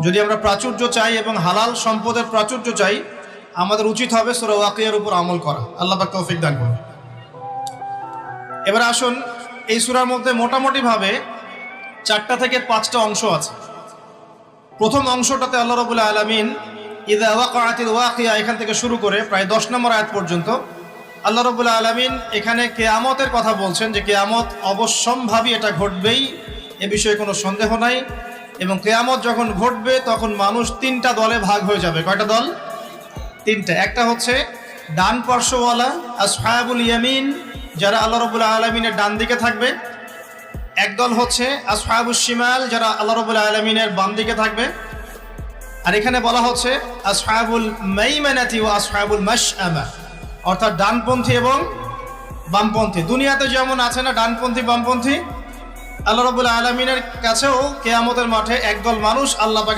যদি আমরা প্রাচুর্য চাই এবং হালাল সম্পদের প্রাচুর্য চাই, আমাদের উচিত হবে সূরা ওয়াকিয়ার উপর আমল করা। আল্লাহ পাক তৌফিক দান করুন। এবার আসুন, এই সূরার মধ্যে মোটামুটিভাবে 4টা থেকে 5টা অংশ আছে। প্রথম অংশটাতে আল্লাহ রাব্বুল আলামিন ইযা ওয়াকাআতিল ওয়াকিয়া এখান থেকে শুরু করে প্রায় 10 নম্বর আয়াত পর্যন্ত আল্লাহ রাব্বুল আলামিন এখানে কিয়ামতের কথা বলছেন, যে কিয়ামত অবশ্যম্ভাবী, এটা ঘটবেই, এ বিষয়ে কোনো সন্দেহ নাই। এবং কিয়ামত যখন ঘটবে তখন মানুষ 3টা দলে ভাগ হয়ে যাবে। কয়টা দল? 3টা। একটা হচ্ছে ডান পার্শ্বওয়ালা আসহাবুল ইয়ামিন, যারা আল্লাহ রাব্বুল আলামিনের ডান দিকে থাকবে। একদল হচ্ছে আসহাবুশ শিমাল, যারা আল্লাহ রাব্বুল আলামিনের বাম দিকে থাকবে। আর এখানে বলা হচ্ছে আসহাবুল মাইমানাতি ওয়া আসহাবুল মাশআমা, অর্থাৎ ডানপন্থী এবং বামপন্থী। দুনিয়াতে যেমন আছে না ডানপন্থী বামপন্থী, আল্লাহ রাব্বুল আলামিনের কাছেও কিয়ামতের মাঠে একদল মানুষ আল্লাহ পাকের